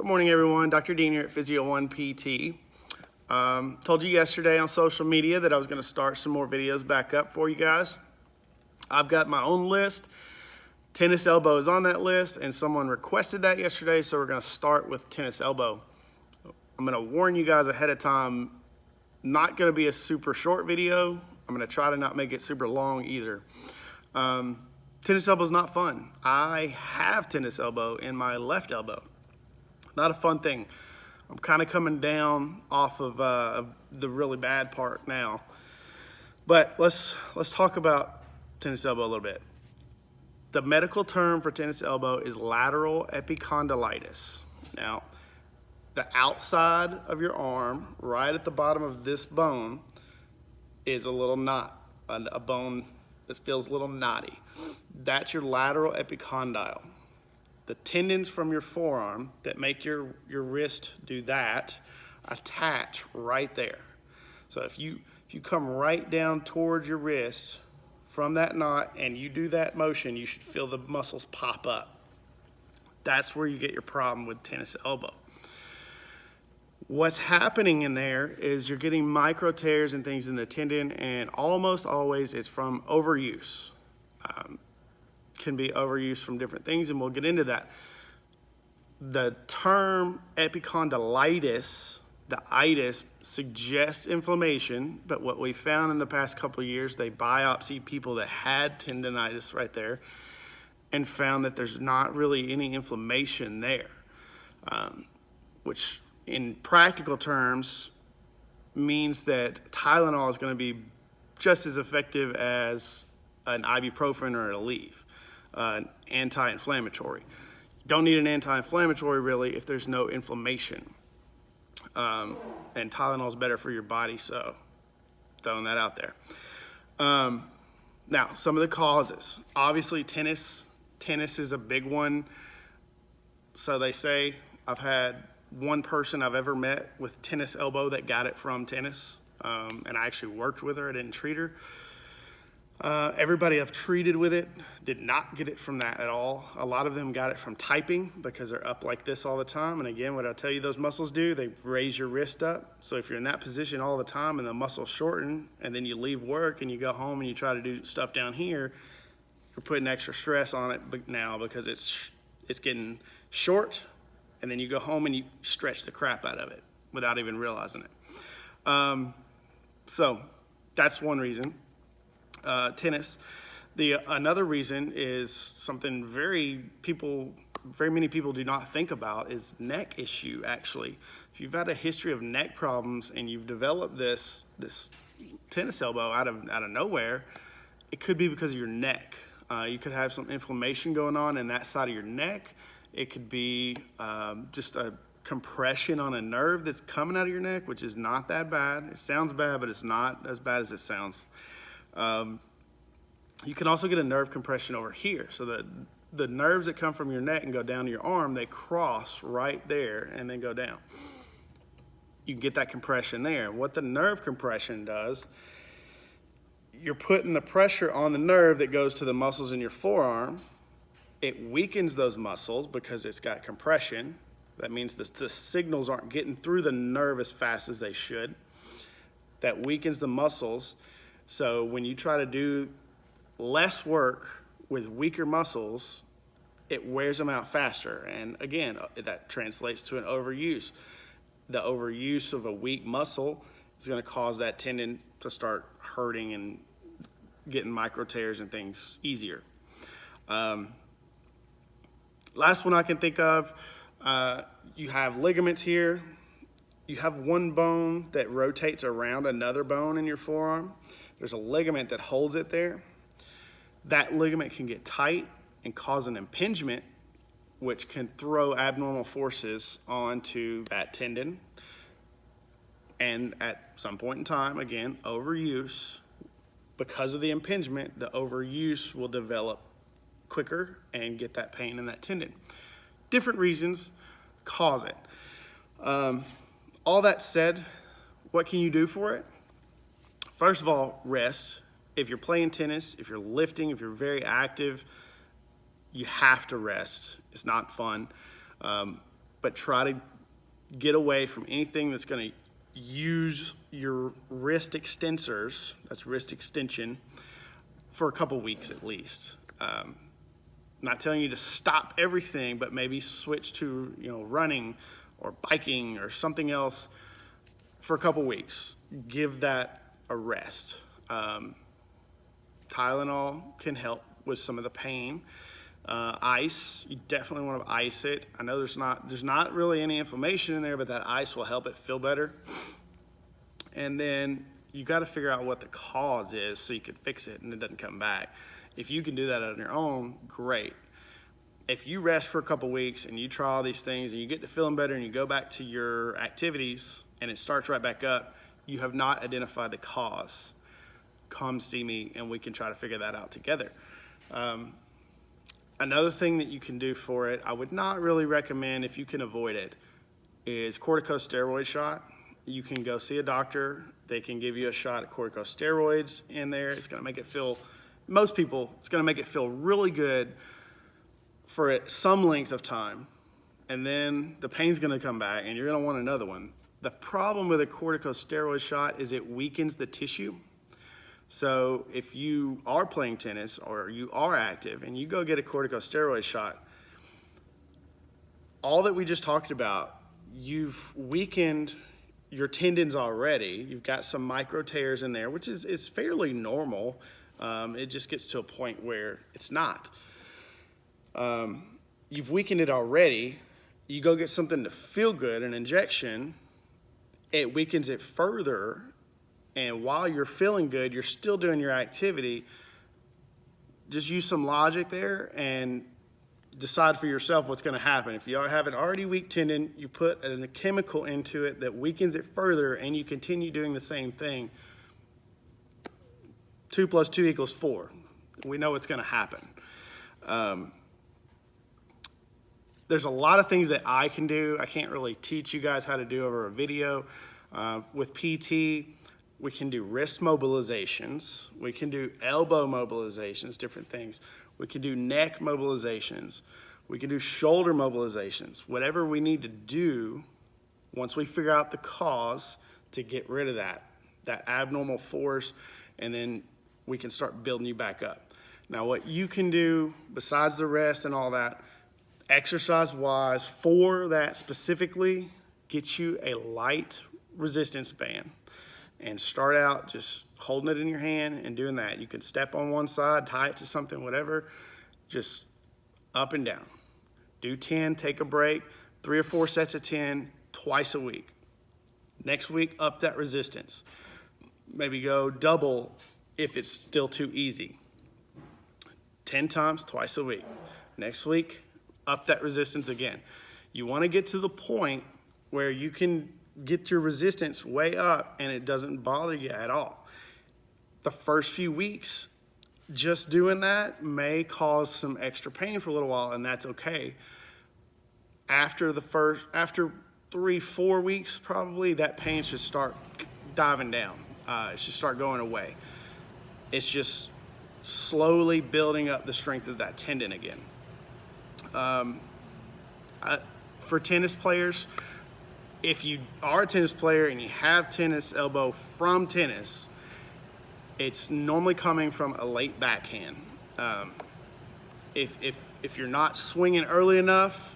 Good morning, everyone. Dr. Dean here at Physio 1 PT. Told you yesterday on social media that I was going to start some more videos back up for you guys. I've got my own list. Tennis elbow is on that list, and someone requested that yesterday, so we're going to start with tennis elbow. I'm going to warn you guys ahead of time, not going to be a super short video. I'm going to try to not make it super long either. Tennis elbow is not fun. I have tennis elbow in my left elbow. Not a fun thing. I'm kind of coming down off of the really bad part now. But let's talk about tennis elbow a little bit. The medical term for tennis elbow is lateral epicondylitis. Now, the outside of your arm, right at the bottom of this bone, is a little knot, a bone that feels a little knotty. That's your lateral epicondyle. The tendons from your forearm that make your wrist do that attach right there. So if you come right down towards your wrist from that knot and you do that motion, you should feel the muscles pop up. That's where you get your problem with tennis elbow. What's happening in there is you're getting micro tears and things in the tendon, and almost always it's from overuse. Can be overuse from different things, and we'll get into that. The term epicondylitis, the itis, suggests inflammation, but what we found in the past couple of years, they biopsied people that had tendonitis right there and found that there's not really any inflammation there, which in practical terms means that Tylenol is going to be just as effective as an ibuprofen or an Aleve. Anti-inflammatory. You don't need an anti-inflammatory really if there's no inflammation. And Tylenol is better for your body, so throwing that out there. Now, some of the causes. Obviously, tennis is a big one. So they say, I've had one person I've ever met with tennis elbow that got it from tennis, and I actually worked with her. I didn't treat her. Everybody I've treated with it did not get it from that at all. A lot of them got it from typing because they're up like this all the time. And again, what I tell you those muscles do, they raise your wrist up. So if you're in that position all the time and the muscles shorten, and then you leave work and you go home and you try to do stuff down here, you're putting extra stress on it now because it's getting short, and then you go home and you stretch the crap out of it without even realizing it. So that's one reason. Tennis. Another reason is something very many people do not think about is neck issue. Actually, if you've had a history of neck problems and you've developed this tennis elbow out of nowhere, it could be because of your neck. You could have some inflammation going on in that side of your neck. It could be just a compression on a nerve that's coming out of your neck, which is not that bad. It sounds bad, but it's not as bad as it sounds. You can also get a nerve compression over here. So the nerves that come from your neck and go down to your arm, they cross right there and then go down. You can get that compression there. What the nerve compression does, you're putting the pressure on the nerve that goes to the muscles in your forearm. It weakens those muscles because it's got compression. That means the signals aren't getting through the nerve as fast as they should. That weakens the muscles. So when you try to do less work with weaker muscles, it wears them out faster. And again, that translates to an overuse. The overuse of a weak muscle is going to cause that tendon to start hurting and getting micro tears and things easier. Last one I can think of, you have ligaments here. You have one bone that rotates around another bone in your forearm. There's a ligament that holds it there. That ligament can get tight and cause an impingement, which can throw abnormal forces onto that tendon. And at some point in time, again, overuse, because of the impingement, the overuse will develop quicker and get that pain in that tendon. Different reasons cause it. All that said, what can you do for it? First of all, rest. If you're playing tennis, if you're lifting, if you're very active, you have to rest. It's not fun. but try to get away from anything that's going to use your wrist extensors, that's wrist extension, for a couple weeks at least. Not telling you to stop everything, but maybe switch to, running or biking or something else for a couple weeks. Give that a rest. Tylenol can help with some of the pain. Ice, you definitely want to ice it. I know there's not really any inflammation in there, but that ice will help it feel better. And then you got to figure out what the cause is so you can fix it and it doesn't come back. If you can do that on your own, great. If you rest for a couple weeks and you try all these things and you get to feeling better and you go back to your activities and it starts right back up, you have not identified the cause. Come see me and we can try to figure that out together. Another thing that you can do for it, I would not really recommend if you can avoid it, is corticosteroid shot. You can go see a doctor. They can give you a shot of corticosteroids in there. It's gonna make it feel, most people, it's gonna make it feel really good for some length of time. And then the pain's gonna come back and you're gonna want another one. The problem with a corticosteroid shot is it weakens the tissue. So if you are playing tennis or you are active and you go get a corticosteroid shot, all that we just talked about, you've weakened your tendons already. You've got some micro tears in there, which is fairly normal. It just gets to a point where it's not. You've weakened it already. You go get something to feel good, an injection, it weakens it further. And while you're feeling good, you're still doing your activity. Just use some logic there and decide for yourself what's going to happen. If you have an already weak tendon, you put a chemical into it that weakens it further and you continue doing the same thing. 2 + 2 = 4. We know what's going to happen. There's a lot of things that I can do. I can't really teach you guys how to do over a video. With PT, we can do wrist mobilizations. We can do elbow mobilizations, different things. We can do neck mobilizations. We can do shoulder mobilizations. Whatever we need to do once we figure out the cause to get rid of that abnormal force, and then we can start building you back up. Now, what you can do besides the rest and all that, exercise-wise, for that specifically, get you a light resistance band. And start out just holding it in your hand and doing that. You can step on one side, tie it to something, whatever, just up and down. Do 10, take a break, 3 or 4 sets of 10 twice a week. Next week, up that resistance. Maybe go double if it's still too easy. 10 times twice a week. Next week, up that resistance again. You want to get to the point where you can get your resistance way up and it doesn't bother you at all. The first few weeks, just doing that may cause some extra pain for a little while, and that's okay. After 3-4 weeks, probably, that pain should start diving down. It should start going away. It's just slowly building up the strength of that tendon again. For tennis players, if you are a tennis player and you have tennis elbow from tennis, it's normally coming from a late backhand. If you're not swinging early enough,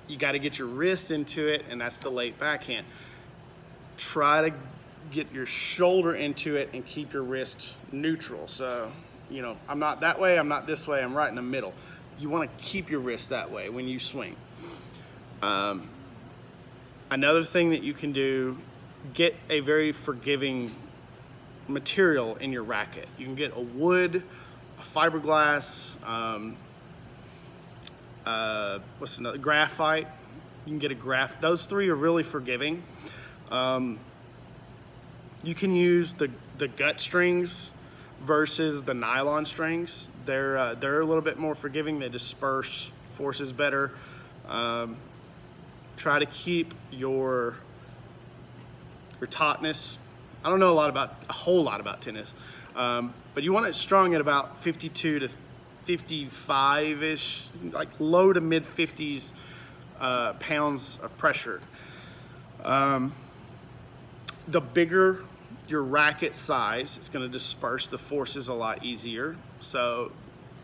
you got to get your wrist into it, and that's the late backhand. Try to get your shoulder into it and keep your wrist neutral. So, I'm not that way, I'm not this way, I'm right in the middle. You want to keep your wrist that way when you swing. Another thing that you can do, get a very forgiving material in your racket. You can get a wood, a fiberglass, what's another, graphite. You can get a those 3 are really forgiving. You can use the gut strings versus the nylon strings. They're a little bit more forgiving. They disperse forces better. Try to keep your tautness. I don't know a whole lot about tennis, but you want it strung at about 52 to 55-ish, like low to mid 50s pounds of pressure. The bigger your racket size, it's going to disperse the forces a lot easier. So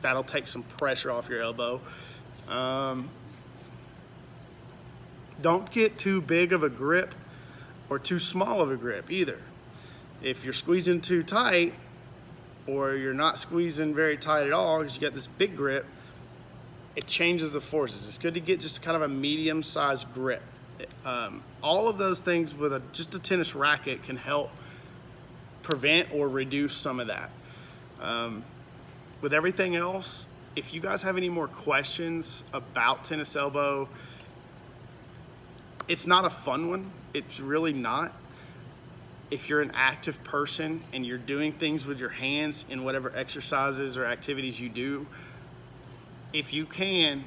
that'll take some pressure off your elbow. Don't get too big of a grip or too small of a grip either. If you're squeezing too tight, or you're not squeezing very tight at all because you got this big grip, it changes the forces. It's good to get just kind of a medium-sized grip. All of those things with just a tennis racket can help prevent or reduce some of that. With everything else, if you guys have any more questions about tennis elbow, it's not a fun one. It's really not. If you're an active person and you're doing things with your hands in whatever exercises or activities you do, if you can,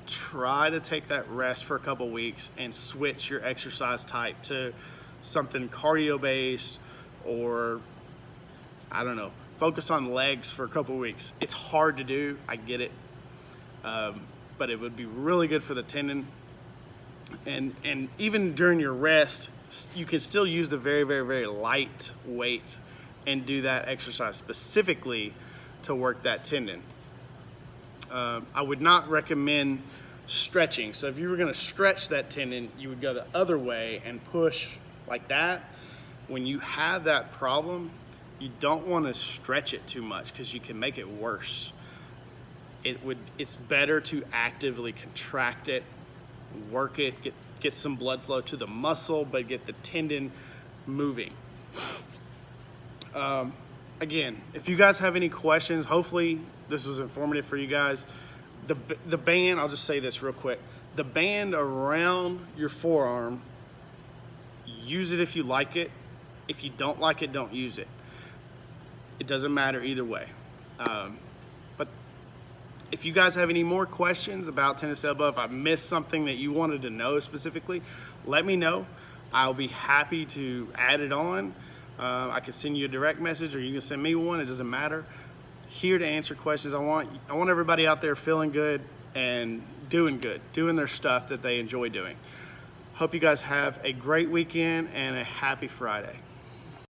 try to take that rest for a couple weeks and switch your exercise type to something cardio based, or I don't know, focus on legs for a couple weeks. It's hard to do, I get it, but it would be really good for the tendon. And even during your rest, you can still use the very, very, very light weight and do that exercise specifically to work that tendon. I would not recommend stretching. So if you were going to stretch that tendon, you would go the other way and push like that. When you have that problem, you don't want to stretch it too much because you can make it worse. It's better to actively contract it, work it, get some blood flow to the muscle, but get the tendon moving. Again, if you guys have any questions, hopefully this was informative for you guys. The band, I'll just say this real quick. The band around your forearm, use it if you like it. If you don't like it, don't use it. It doesn't matter either way. But if you guys have any more questions about tennis elbow, if I missed something that you wanted to know specifically, let me know. I'll be happy to add it on. I can send you a direct message, or you can send me one. It doesn't matter. Here to answer questions. I want everybody out there feeling good and doing good, doing their stuff that they enjoy doing. Hope you guys have a great weekend and a happy Friday.